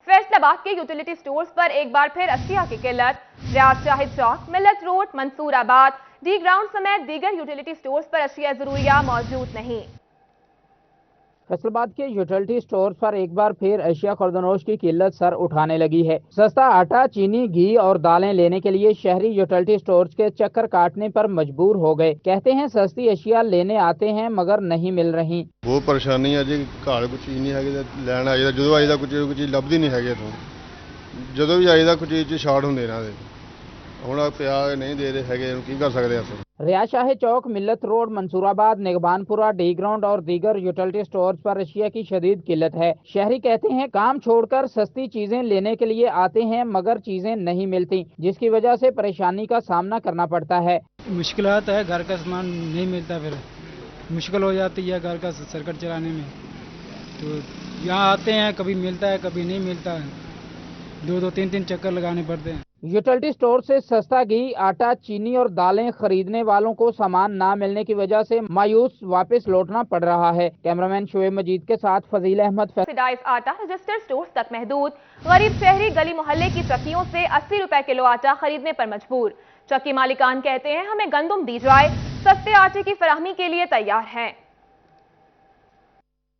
फैसलाबाद के utility stores पर एक बार फिर अशिया की किल्लत। रियाज शाहिद चौक, मिल्लत रोड, मंसूराबाद, डी ग्राउंड समेत दीगर यूटिलिटी स्टोर्स पर अशिया जरूरिया मौजूद नहीं। फैसलाबाद के यूटिलिटी स्टोर्स पर एक बार फिर अशिया खुर्दनोश की किल्लत सर उठाने लगी है। सस्ता आटा, चीनी, घी और दालें लेने के लिए शहरी यूटिलिटी स्टोर्स के चक्कर काटने पर मजबूर हो गए। कहते हैं सस्ती अशिया लेने आते हैं मगर नहीं मिल रही। बहुत परेशानी है जी, घर कोई चीज नहीं है, लैन आई जो आई कोई चीज लभदी नहीं है, जो भी आई कोई चीज शार्ट होंगे इन्हों ਹੁਣ ਪਿਆ नहीं दे रहे है, की कर सकते हैं। रियाज शाहिद चौक, मिल्लत रोड, मंसूराबाद, निगबानपुरा, डी ग्राउंड और दीगर यूटिलिटी स्टोर्स पर अशिया की शदीद किल्लत है। शहरी कहते हैं काम छोड़कर सस्ती चीजें लेने के लिए आते हैं मगर चीजें नहीं मिलती, जिसकी वजह से परेशानी का सामना करना पड़ता है। मुश्किलात है, घर का सामान नहीं मिलता, फिर मुश्किल हो जाती है घर का सर्किट चलाने में। तो यहाँ आते हैं, कभी मिलता है कभी नहीं मिलता है, दो तीन चक्कर लगाने पड़ते हैं। यूटिलिटी स्टोर से सस्ता घी, आटा, चीनी और दालें खरीदने वालों को सामान ना मिलने की वजह से मायूस वापस लौटना पड़ रहा है। कैमरामैन शोएब मजीद के साथ फजील अहमद। सब्सिडाइज आटा रजिस्टर्ड स्टोर्स तक महदूद। गरीब शहरी गली मोहल्ले की चक्कियों से 80 रुपए किलो आटा खरीदने पर मजबूर। चक्की मालिकान कहते हैं हमें गंदुम दी जाए, सस्ते आटे की फराहमी के लिए तैयार हैं।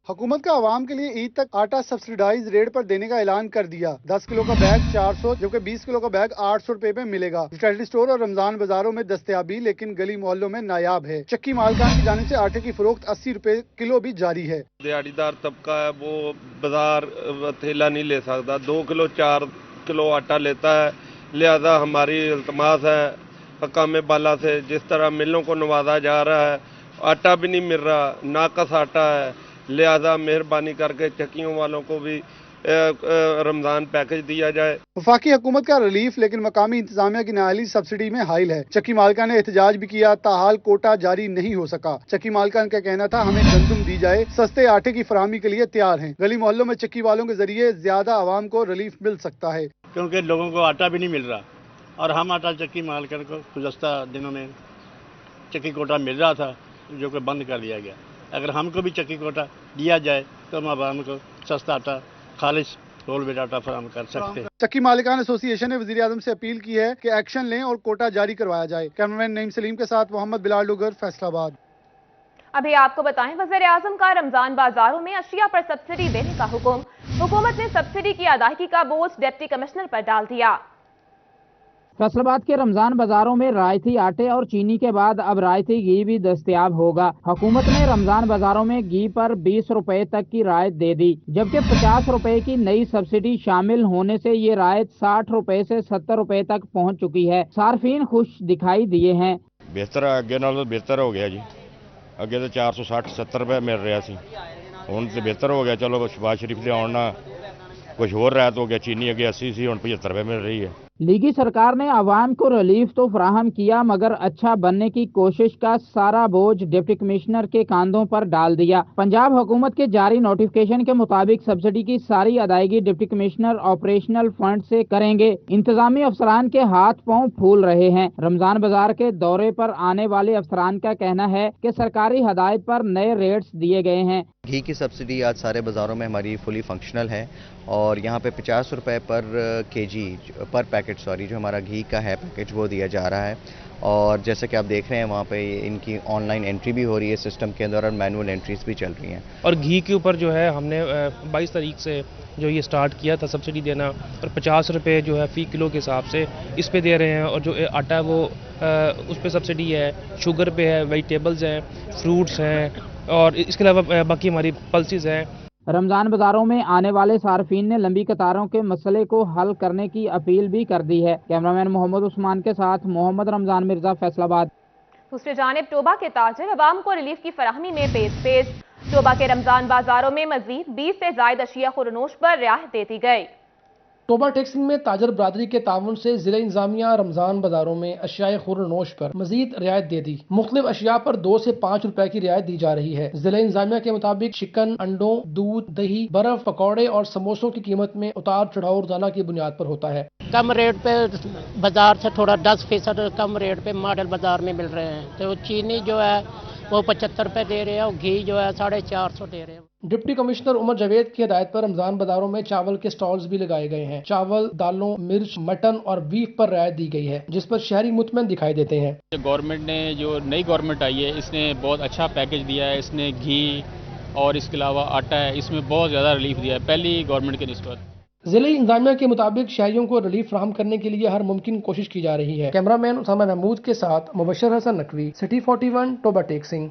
हुकूमत का आवाम के लिए ईद तक आटा सब्सिडाइज रेट पर देने का ऐलान कर दिया। 10 किलो का बैग 400 जबकि 20 किलो का बैग 800 रुपए में मिलेगा। यूटिलिटी स्टोर और रमजान बाजारों में दस्तयाबी, लेकिन गली मोहल्लों में नायाब है। चक्की मालकान की जानिब से आटे की फरोख्त 80 रुपए किलो भी जारी है। दिहाड़ीदार तबका है वो बाजार थैला नहीं ले सकता, 2 किलो 4 किलो आटा लेता है। लिहाजा हमारी इल्तमास है हकाम बाला से, जिस तरह मिलों को नवाजा जा रहा है आटा भी नहीं मिल रहा, नाकस आटा है, लिहाजा मेहरबानी करके चक्कियों वालों को भी रमजान पैकेज दिया जाए। वफाकी हुकूमत का रिलीफ लेकिन मकामी इंतजामिया की नाअहली सब्सिडी में हाइल है। चक्की मालका ने एहतजाज भी किया, ताहाल कोटा जारी नहीं हो सका। चक्की मालकान का कहना था हमें गंदुम दी जाए, सस्ते आटे की फराहमी के लिए तैयार हैं। गली मोहल्लों में चक्की वालों के जरिए ज्यादा आवाम को रिलीफ मिल सकता है, क्योंकि लोगों को आटा भी नहीं मिल रहा और हम आटा चक्की मालकान को गुज़श्ता दिनों में चक्की कोटा मिल रहा था जो कि बंद कर दिया गया। अगर हमको भी चक्की कोटा दिया जाए तो हम आवाम को सस्ता आटा, खालिश होल व्हीट आटा फराहम कर सकते हैं। चक्की मालिकान एसोसिएशन ने वज़ीर आज़म से अपील की है कि एक्शन लें और कोटा जारी करवाया जाए। कैमरामैन नईम सलीम के साथ मोहम्मद बिलाल डुगर, फैसलाबाद। अभी आपको बताएं, वज़ीर आज़म का रमजान बाजारों में अशिया पर सब्सिडी देने का हुक्म। हुकूमत ने सब्सिडी की अदायगी का बोझ डिप्टी कमिश्नर पर डाल दिया। फैसलाबाद के रमजान बाजारों में रायती आटे और चीनी के बाद अब रायती घी भी दस्तयाब होगा। हुकूमत ने रमजान बाजारों में घी पर 20 रुपए तक की रायत दे दी, जबकि 50 रुपए की नई सब्सिडी शामिल होने से ये रायत 60 रुपए से 70 रुपए तक पहुंच चुकी है। सार्फिन खुश दिखाई दिए हैं। बेहतर अगे नालों बेहतर हो गया जी, अगे तो 460-70 रुपए मिल रहा सी, हुण तो बेहतर हो गया। चलो शहबाज शरीफ के आने कुछ और रायत हो गया, चीनी अगे 80 सी, हुण 75 रुपए मिल रही है। लीगी सरकार ने आवाम को रिलीफ तो फराहम किया मगर अच्छा बनने की कोशिश का सारा बोझ डिप्टी कमिश्नर के कांधों पर डाल दिया। पंजाब हुकूमत के जारी नोटिफिकेशन के मुताबिक सब्सिडी की सारी अदायगी डिप्टी कमिश्नर ऑपरेशनल फंड से करेंगे। इंतजामी अफसरान के हाथ पांव फूल रहे हैं। रमजान बाजार के दौरे पर आने वाले अफसरान का कहना है कि सरकारी हदायत पर नए रेट्स दिए गए हैं। घी की सब्सिडी आज सारे बाज़ारों में हमारी फुली फंक्शनल है और यहाँ पे 50 रुपये पर केजी पर पैकेट जो हमारा घी का है पैकेज वो दिया जा रहा है। और जैसे कि आप देख रहे हैं वहाँ पे इनकी ऑनलाइन एंट्री भी हो रही है सिस्टम के अंदर और मैनुअल एंट्रीज भी चल रही हैं। और घी के ऊपर जो है हमने 22 तारीख से जो ये स्टार्ट किया था सब्सिडी देना, और 50 रुपये जो है फ़ी किलो के हिसाब से इस पे दे रहे हैं। और जो आटा है वो उस पर सब्सिडी है, शुगर पे है, वेजिटेबल्स हैं, फ्रूट्स हैं और इसके अलावा बाकी हमारी पल्सेस हैं। रमजान बाजारों में आने वाले सार्फिन ने लंबी कतारों के मसले को हल करने की अपील भी कर दी है। कैमरामैन मोहम्मद उस्मान के साथ मोहम्मद रमजान मिर्जा, फैसलाबाद। दूसरी जानिब टोबा के ताजिर अवाम को रिलीफ की फराहमी में पेश। टोबा के रमजान बाजारों में मजीद 20 से जायद अशिया खुरनोश पर रियायत दे दी गई। टोबा टेक्सिंग में ताजर बरादरी के ताउन से जिला इंतजामिया रमजान बाजारों में अशिया खुरनोश पर मजीद रियायत दे दी। मुख्तलिफ अशिया पर 2 से 5 रुपए की रियायत दी जा रही है। जिला इंतजामिया के मुताबिक चिकन, अंडों, दूध, दही, बर्फ, पकौड़े और समोसों की कीमत में उतार चढ़ाव रोजाना की बुनियाद पर होता है। कम रेट पे बाज़ार से थोड़ा 10% कम रेट पे मॉडल बाज़ार में मिल रहे हैं। तो चीनी जो है वो 75 रुपये दे रहे हैं और घी जो है 450 दे रहे हैं। डिप्टी कमिश्नर उमर जावेद की हिदायत पर रमजान बाजारों में चावल के स्टॉल्स भी लगाए गए हैं। चावल, दालों, मिर्च, मटन और बीफ पर रियायत दी गई है, जिस पर शहरी मुतमईन दिखाई देते हैं। गवर्नमेंट ने जो नई गवर्नमेंट आई है इसने बहुत अच्छा पैकेज दिया है। इसने घी और इसके अलावा आटा है, इसमें बहुत ज़्यादा रिलीफ दिया है पहली गवर्नमेंट के निस्बत। जिले इंतजामिया के मुताबिक शहरियों को रिलीफ फराहम करने के लिए हर मुमकिन कोशिश की जा रही है। कैमरामैन उसामा महमूद के साथ मुबशर हसन नकवी, सिटी 41, टोबा टेक सिंह।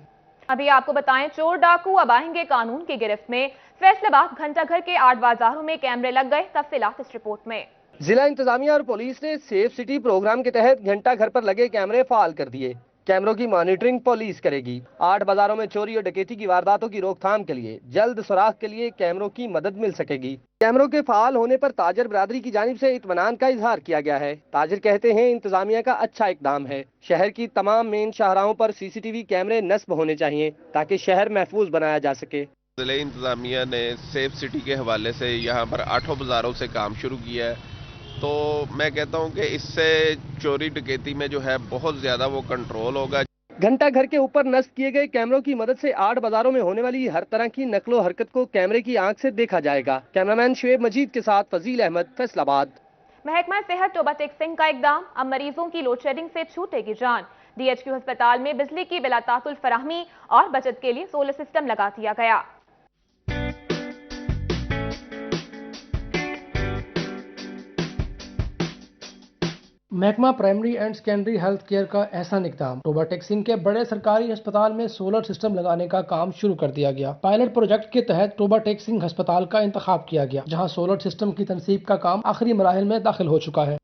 अभी आपको बताएं, चोर डाकू अब आएंगे कानून की गिरफ्त में। फैसलाबाद घंटाघर के 8 बाजारों में कैमरे लग गए। तफसीलात इस रिपोर्ट में। जिला इंतजामिया और पुलिस ने सेफ सिटी प्रोग्राम के तहत घंटाघर पर लगे कैमरे फाल कर दिए। कैमरों की मॉनिटरिंग पुलिस करेगी। 8 बाजारों में चोरी और डकैती की वारदातों की रोकथाम के लिए जल्द सुराग के लिए कैमरों की मदद मिल सकेगी। कैमरों के फाल होने पर ताजर बरादरी की जानिब से इत्मीनान का इजहार किया गया है। ताजर कहते हैं इंतजामिया का अच्छा इकदाम है। शहर की तमाम मेन शाहराहों पर CCTV कैमरे नस्ब होने चाहिए ताकि शहर महफूज बनाया जा सके। जिले इंतजामिया ने सेफ सिटी के हवाले से यहाँ पर 8 बाजारों से काम शुरू किया है, तो मैं कहता हूँ कि इससे चोरी डकैती में जो है बहुत ज्यादा वो कंट्रोल होगा। घंटा घर के ऊपर नस्ब किए गए कैमरों की मदद से 8 बाजारों में होने वाली हर तरह की नकलो हरकत को कैमरे की आंख से देखा जाएगा। कैमरामैन शुएब मजीद के साथ फजील अहमद, फैसलाबाद। महकमा सेहत टोबा टेक सिंह का इकदाम, अब मरीजों की लोड शेडिंग से छूटेगी जान। DHQ अस्पताल में बिजली की बिलातातुल फराहमी और बचत के लिए सोलर सिस्टम लगा दिया गया। महकमा primary and secondary health care का एहसान इकदाम। टोबा टेक सिंह के बड़े सरकारी अस्पताल में सोलर सिस्टम लगाने का काम शुरू कर दिया गया। पायलट प्रोजेक्ट के तहत टोबा टेक सिंह अस्पताल का इंतखाब किया गया, जहां सोलर सिस्टम की तनसीब का काम आखिरी मराहिल में दाखिल हो चुका है।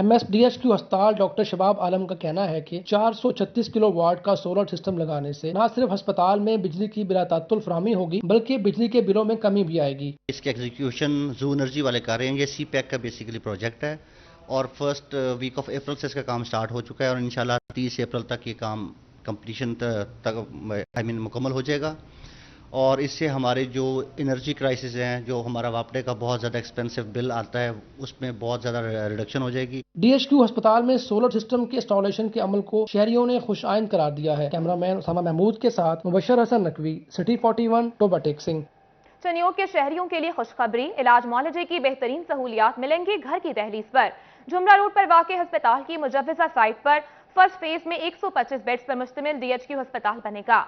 MSDHQ अस्पताल डॉक्टर शबाब आलम का कहना है कि 436 किलोवाट का सोलर सिस्टम लगाने से न सिर्फ अस्पताल में बिजली की बिलातातुल फराहमी होगी, बल्कि बिजली के बिलों में कमी भी आएगी। इसके एग्जीक्यूशन जू एनर्जी वाले कर रहे हैं। ये CPEC का बेसिकली प्रोजेक्ट है और फर्स्ट वीक ऑफ अप्रैल से इसका काम स्टार्ट हो चुका है और इंशाल्लाह 30 अप्रैल तक ये काम कंप्लीशन तक मुकम्मल हो जाएगा। और इससे हमारे जो एनर्जी क्राइसिस हैं, जो हमारा वापडे का बहुत ज़्यादा एक्सपेंसिव बिल आता है, उसमें बहुत ज़्यादा रिडक्शन हो जाएगी। DHQ अस्पताल में सोलर सिस्टम के इंस्टॉलेशन के अमल को शहरियों ने खुशाइन करार दिया है। कैमरामैन उसामा महमूद के साथ मुबशर हसन नकवी, सिटी 41, टोबा टेक सिंह। चनियोग के शहरियों के लिए खुशखबरी, इलाज मुआलजे की बेहतरीन सहूलियात मिलेंगी घर की दहलीज पर। जुमरा रोड पर वाक़ अस्पताल की मुजव्वज़ा साइट पर फर्स्ट फेज में 125 बेड्स पर मुश्तमिल DHQ अस्पताल बनेगा।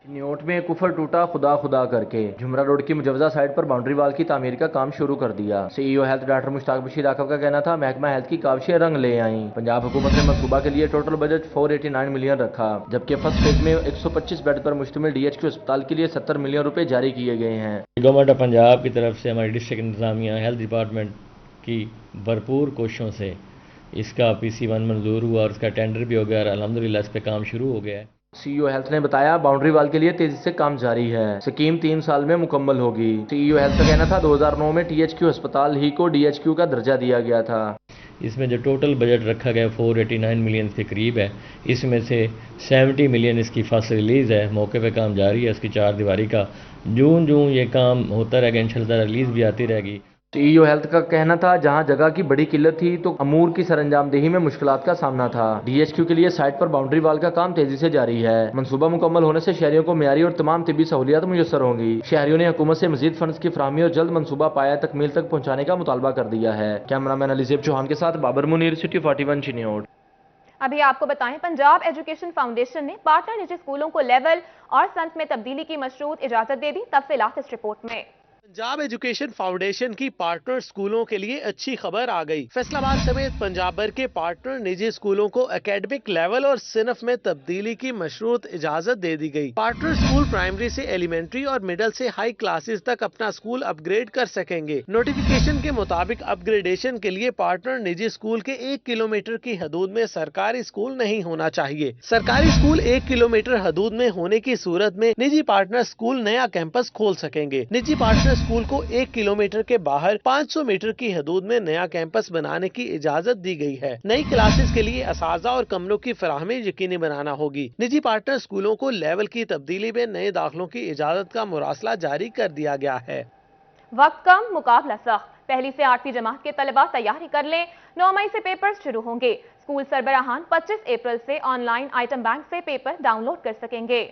न्योट में कुफर टूटा खुदा खुदा करके जुमरा रोड की मुजव्वज़ा साइट पर बाउंड्री वाल की तामीर का काम शुरू कर दिया। CEO health doctor Mushtaq Bashir आकब का कहना था, महकमा हेल्थ की काविशें रंग ले आई। पंजाब हुकूमत ने मनसूबा के लिए टोटल बजट 489 मिलियन रखा, जबकि फर्स्ट फेज में 125 बेड पर मुश्तमिल DHQ अस्पताल के लिए 70 मिलियन रुपए जारी किए गए हैं। गवर्नमेंट ऑफ पंजाब की तरफ से हमारी डिस्ट्रिक्ट इंतजामिया हेल्थ डिपार्टमेंट की भरपूर कोशिशों से इसका PC1 मंजूर हुआ और इसका टेंडर भी हो गया और अल्हम्दुलिल्लाह इस पर काम शुरू हो गया है। CEO हेल्थ ने बताया, बाउंड्री वाल के लिए तेजी से काम जारी है। स्कीम 3 साल में मुकम्मल होगी। CEO हेल्थ का कहना था 2009 में THQ अस्पताल ही को DHQ का दर्जा दिया गया था। इसमें जो टोटल बजट रखा गया 489 मिलियन के करीब है, इसमें से 70 मिलियन इसकी फर्स्ट रिलीज़ है। मौके पे काम जारी है इसकी 4 दीवारी का। जून ये काम होता रहेगा, इंशाल्लाह रिलीज़ भी आती रहेगी। CEO हेल्थ का कहना था, जहां जगह की बड़ी किल्लत थी तो अमूर की सरंजामदेही में मुश्किलात का सामना था। DHQ के लिए साइट पर बाउंड्री वाल का काम तेजी से जारी है। मंसूबा मुकम्मल होने से शहरियों को मियारी और तमाम तिब्बी सहूलियात मुयसर होंगी। शहरियों ने हुकूमत से मजीद फंड्स की फराहमी और जल्द मंसूबा पाया तकमील तक पहुँचाने का मुतालबा कर दिया है। कैमरामैन अलीजेब चौहान के साथ बाबर मुनीर, सिटी 41, चिन्योट। अभी आपको बताएं, पंजाब एजुकेशन फाउंडेशन ने पार्टनर निजी स्कूलों को लेवल और संत में तब्दीली की मशरूत इजाजत दे दी। तफसीलात इस रिपोर्ट में। पंजाब एजुकेशन फाउंडेशन की पार्टनर स्कूलों के लिए अच्छी खबर आ गई। फैसलाबाद समेत पंजाब भर के पार्टनर निजी स्कूलों को एकेडमिक लेवल और सिनफ में तब्दीली की मशरूत इजाजत दे दी गई। पार्टनर स्कूल प्राइमरी से एलिमेंट्री और मिडिल से हाई क्लासेस तक अपना स्कूल अपग्रेड कर सकेंगे। नोटिफिकेशन के मुताबिक अपग्रेडेशन के लिए पार्टनर निजी स्कूल के 1 किलोमीटर की हदूद में सरकारी स्कूल नहीं होना चाहिए। सरकारी स्कूल 1 किलोमीटर हदूद में होने की सूरत में निजी पार्टनर स्कूल नया कैंपस खोल सकेंगे। निजी पार्टनर स्कूल को 1 किलोमीटर के बाहर 500 मीटर की हदूद में नया कैंपस बनाने की इजाजत दी गई है। नई क्लासेस के लिए असातिज़ा और कमरों की फराहमी यकीनी बनाना होगी। निजी पार्टनर स्कूलों को लेवल की तब्दीली में नए दाखिलों की इजाजत का मुरासला जारी कर दिया गया है। वक्त कम, मुकाबला सख्त। पहली से 8वीं जमात के तलबा तैयारी कर लें। 9 मई से पेपर शुरू होंगे। स्कूल सरबराहान 25 अप्रैल से ऑनलाइन आइटम बैंक से पेपर डाउनलोड कर सकेंगे।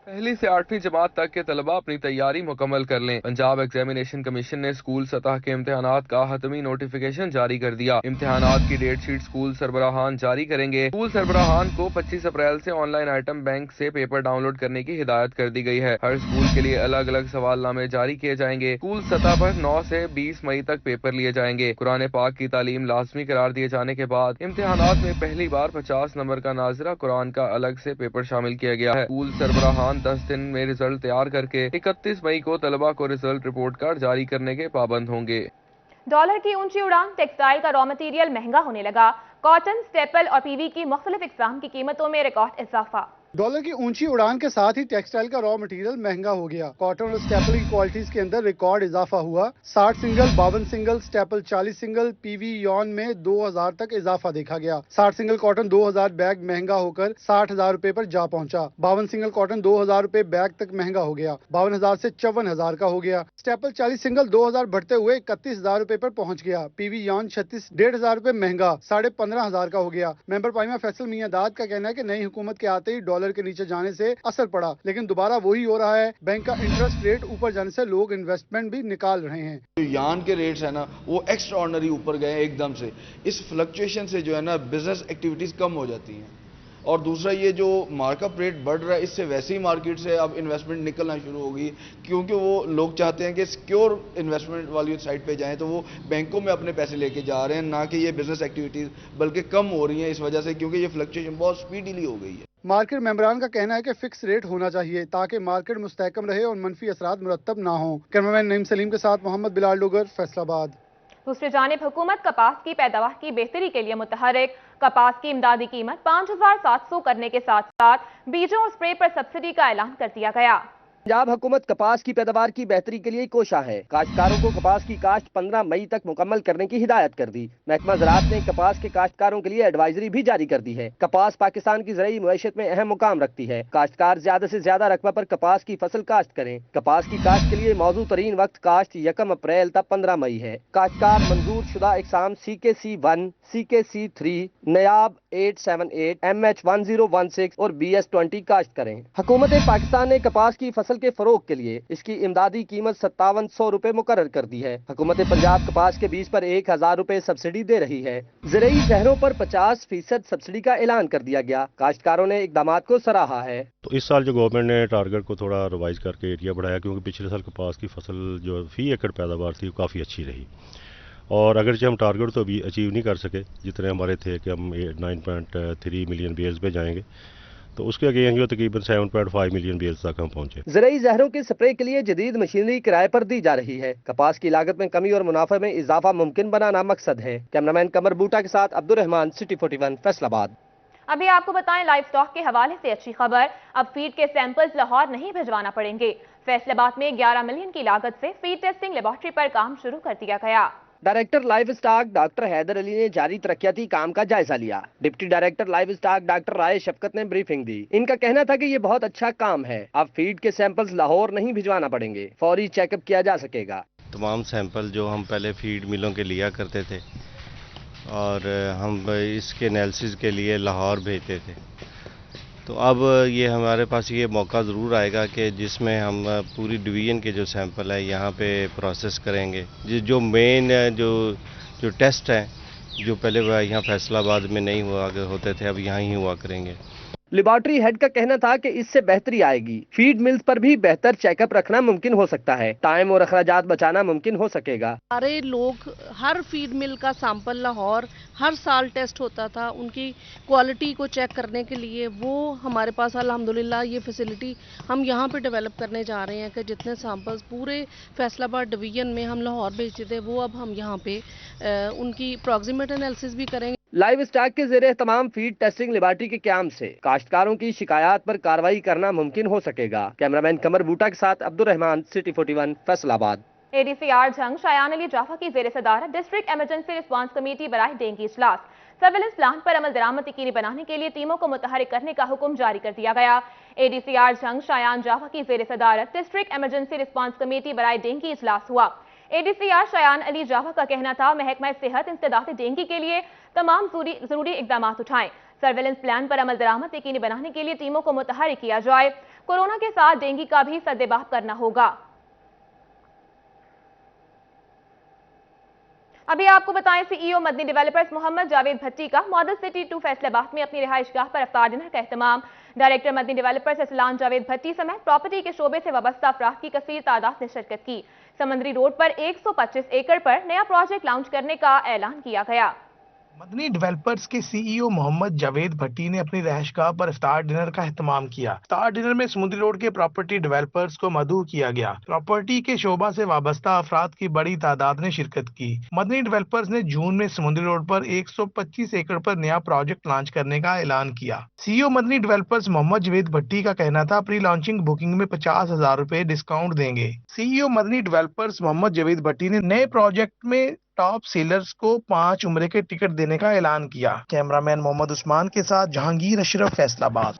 पहली से 8वीं जमात तक के तलबा अपनी तैयारी मुकम्मल कर लें। पंजाब एग्जामिनेशन कमीशन ने स्कूल सतह के इम्तिहानात का हतमी नोटिफिकेशन जारी कर दिया। इम्तिहानात की डेट शीट स्कूल सरबराहान जारी करेंगे। स्कूल सरबराहान को 25 अप्रैल से ऑनलाइन आइटम बैंक से पेपर डाउनलोड करने की हिदायत कर दी गई है। हर स्कूल के लिए अलग अलग सवालनामे जारी किए जाएंगे। स्कूल सतह पर 9 से 20 मई तक पेपर लिए जाएंगे। कुरान पाक की तालीम लाजमी करार दिए जाने के बाद इम्तिहानात में पहली बार 50 नंबर का नाजरा कुरान का अलग से पेपर शामिल किया गया है। स्कूल सरबराहान 10 दिन में रिजल्ट तैयार करके 31 मई को तलबा को रिजल्ट रिपोर्ट कार्ड जारी करने के पाबंद होंगे। डॉलर की ऊंची उड़ान, टेक्सटाइल का रॉ मटेरियल महंगा होने लगा। कॉटन, स्टेपल और पीवी की मुख्तलिफ इकसाम की कीमतों में रिकॉर्ड इजाफा। डॉलर की ऊंची उड़ान के साथ ही टेक्सटाइल का रॉ मटेरियल महंगा हो गया। कॉटन और स्टेपल की क्वालिटीज के अंदर रिकॉर्ड इजाफा हुआ। 60 single, 52 single, staple 40 single, PV Yon में 2000 तक इजाफा देखा गया। 60 सिंगल कॉटन 2000 बैग महंगा होकर 60,000 रुपए पर जा पहुंचा। 52 सिंगल कॉटन 2000 रुपए बैग तक महंगा हो गया, 52,000 से 54,000 का हो गया। स्टेपल 40 सिंगल 2000 बढ़ते हुए 31,000 रुपए पर पहुंच गया। पीवी यॉन 36 1,500 रुपए महंगा 15,500 का हो गया। मेंबर पाइमा फैसल मियां दाद का कहना है कि नई हुकूमत के आते ही डॉलर के नीचे जाने से असर पड़ा, लेकिन दोबारा वही हो रहा है। बैंक का इंटरेस्ट रेट ऊपर जाने से लोग इन्वेस्टमेंट भी निकाल रहे हैं। यान के रेट्स है ना वो एक्स्ट्रा ऑर्डिनरी ऊपर गए एकदम से। इस फ्लक्चुएशन से जो है ना बिजनेस एक्टिविटीज कम हो जाती हैं। और दूसरा ये जो मार्कअप रेट बढ़ रहा है इससे वैसे ही मार्केट से अब इन्वेस्टमेंट निकलना शुरू होगी, क्योंकि वो लोग चाहते हैं कि सिक्योर इन्वेस्टमेंट वाली साइड पे जाएं, तो वो बैंकों में अपने पैसे लेके जा रहे हैं, ना कि ये बिजनेस एक्टिविटीज बल्कि कम हो रही हैं इस वजह से, क्योंकि ये फ्लक्चुएशन बहुत स्पीडीली हो गई है। मार्केट मेंबरान का कहना है कि फिक्स रेट होना चाहिए ताकि मार्केट मुस्तहकम रहे और मनफी असरात मुरतब ना हो। कैमरामैन नईम सलीम के साथ मोहम्मद बिलाल डोगर, फैसलाबाद। दूसरी जानिब हुकूमत कपास की पैदावार की बेहतरी के लिए मुतहरिक। कपास की इमदादी कीमत 5,700 करने के साथ साथ बीजों और स्प्रे पर सब्सिडी का ऐलान कर दिया गया। पंजाब हुकूमत कपास की पैदावार की बेहतरी के लिए कोशा है। काश्तकारों को कपास की काश्त 15 मई तक मुकम्मल करने की हिदायत कर दी। महकमा ज़राअत ने कपास के काश्तकारों के लिए एडवाइजरी भी जारी कर दी है। कपास पाकिस्तान की ज़राई मुईशत में अहम मुकाम रखती है। काश्तकार ज्यादा से ज्यादा रकबा पर कपास की फसल काश्त करें। कपास की काश्त के लिए मौजू तरीन वक्त काश्त 1 अप्रैल तक 15 मई है। काश्तकार मंजूर शुदा इकसाम CKC1, CKC3, नयाब 878, MH1016 और BS20 काश्त करें। हुकूमत पाकिस्तान ने कपास की फसल के फरोग के लिए इसकी इमदादी कीमत 5700 रुपए मुकर्रर कर दी है। हुकूमत पंजाब कपास के बीज पर 1000 रुपए सब्सिडी दे रही है। ज़राई शहरों पर 50% सब्सिडी का ऐलान कर दिया गया। काश्तकारों ने इकदामात को सराहा है। तो इस साल जो गवर्नमेंट ने टारगेट को थोड़ा रिवाइज करके एरिया बढ़ाया, क्योंकि पिछले साल कपास की फसल जो फी एकड़ पैदावार थी वो काफ़ी अच्छी रही, और अगरचे हम टारगेट तो अभी अचीव नहीं कर सके जितने हमारे थे कि हम 9.3 मिलियन बेल्स पे जाएंगे, तो उसके अगेंस्ट जो तकरीबन 7.5 मिलियन बेल्स तक हम पहुंचे। ज़राई जहरों के स्प्रे के लिए जदीद मशीनरी किराए पर दी जा रही है। कपास की लागत में कमी और मुनाफे में इजाफा मुमकिन बनाना मकसद है। कैमरामैन कमर बूटा के साथ अब्दुल रहमान, सिटी 41, फैसलाबाद। अभी आपको बताएं लाइव स्टॉक के हवाले से अच्छी खबर। अब फीड के सैंपल्स लाहौर नहीं भिजवाना पड़ेंगे। फैसलाबाद में 11 मिलियन की लागत से फीड टेस्टिंग लेबोरेटरी पर काम शुरू कर दिया गया। Director livestock doctor Haider Ali ने जारी तरक्याती काम का जायजा लिया। Deputy director livestock doctor Rai Shafqat ने ब्रीफिंग दी। इनका कहना था कि ये बहुत अच्छा काम है। अब फीड के सैंपल्स लाहौर नहीं भिजवाना पड़ेंगे, फौरी चेकअप किया जा सकेगा। तमाम सैंपल जो हम पहले फीड मिलों के लिया करते थे और हम इसके एनालिसिस के लिए लाहौर भेजते थे, तो अब ये हमारे पास ये मौका ज़रूर आएगा कि जिसमें हम पूरी डिवीज़न के जो सैंपल है यहाँ पे प्रोसेस करेंगे। जो मेन जो टेस्ट हैं जो पहले यहाँ फैसलाबाद में नहीं हुआ होते थे, अब यहाँ ही हुआ करेंगे। लेबोरेटरी हेड का कहना था कि इससे बेहतरी आएगी। फीड मिल्स पर भी बेहतर चेकअप रखना मुमकिन हो सकता है। टाइम और अखराजात बचाना मुमकिन हो सकेगा। सारे लोग हर फीड मिल का सैंपल लाहौर हर साल टेस्ट होता था, उनकी क्वालिटी को चेक करने के लिए। वो हमारे पास अल्हम्दुलिल्लाह ये फैसिलिटी हम यहाँ पे डेवलप करने जा रहे हैं कि जितने सैंपल्स पूरे फैसलाबाद डिवीजन में हम लाहौर भेजते थे वो अब हम यहाँ पे उनकी प्रॉक्सिमेट एनालिसिस भी करेंगे। लाइव स्टॉक के ज़ेरे तमाम फीड टेस्टिंग लेबोरेटरी के क़याम से काश्तकारों की शिकायत पर कार्रवाई करना मुमकिन हो सकेगा। कैमरामैन कमर बूटा के साथ अब्दुल रहमान, सिटी 41, फैसलाबाद। ADCR जंग शायान अली जाफा की ज़ेर सदारत डिस्ट्रिक्ट एमरजेंसी रिस्पांस कमेटी बराह डेंगू इजलास। सर्विलेंस प्लान पर अमल दरामद यकीनी बनाने के लिए टीमों को मुतहरिक करने का हुक्म जारी कर दिया गया। ADCR जंग शायान जाफा की ज़ेर सदारत डिस्ट्रिक्ट एमरजेंसी रिस्पांस कमेटी बराह डेंगू इजलास हुआ। ADCR शायान अली जाफा का कहना था महकमा सेहत इंसदाद डेंगू के लिए तमाम जरूरी इकदाम उठाएं। सर्विलेंस प्लान पर अमल दरामद यकीनी बनाने के लिए टीमों को मुतहरिक किया जाए। कोरोना के साथ डेंगू का भी सद्देबाब करना होगा। अभी आपको बताएं, CEO मदनी डेवलपर्स मोहम्मद जावेद भट्टी का मॉडल सिटी 2 फैसलाबाद में अपनी रिहाइशगाह पर इफ्तार डिनर का एहतमाम। डायरेक्टर मदनी डेवलपर्स असलान जावेद भट्टी समेत प्रॉपर्टी के शोबे से वाबस्ता अफराद की कसीर तादाद ने शिरकत की। समंदरी रोड पर 125 एकड़ पर नया प्रोजेक्ट लॉन्च करने का ऐलान किया गया। मदनी डेवलपर्स के CEO मोहम्मद जावेद भट्टी ने अपनी रहायशगाह पर इफ्तार डिनर का एहतमाम किया। इफ्तार डिनर में समुद्री रोड के प्रॉपर्टी डेवलपर्स को मदऊ किया गया। प्रॉपर्टी के शोबा से वाबस्ता अफराद की बड़ी तादाद ने शिरकत की। मदनी डेवलपर्स ने जून में समुद्री रोड पर 125 एकड़ पर नया प्रोजेक्ट लॉन्च करने का ऐलान किया। CEO मदनी डेवलपर्स मोहम्मद जावेद भट्टी का कहना था प्री लॉन्चिंग बुकिंग में 50,000 रुपए डिस्काउंट देंगे। CEO मदनी डेवलपर्स मोहम्मद जावेद भट्टी ने नए प्रोजेक्ट में टॉप सेलर्स को 5 उम्रे के टिकट देने का ऐलान किया। कैमरामैन मोहम्मद उस्मान के साथ जहांगीर अशरफ, फैसलाबाद।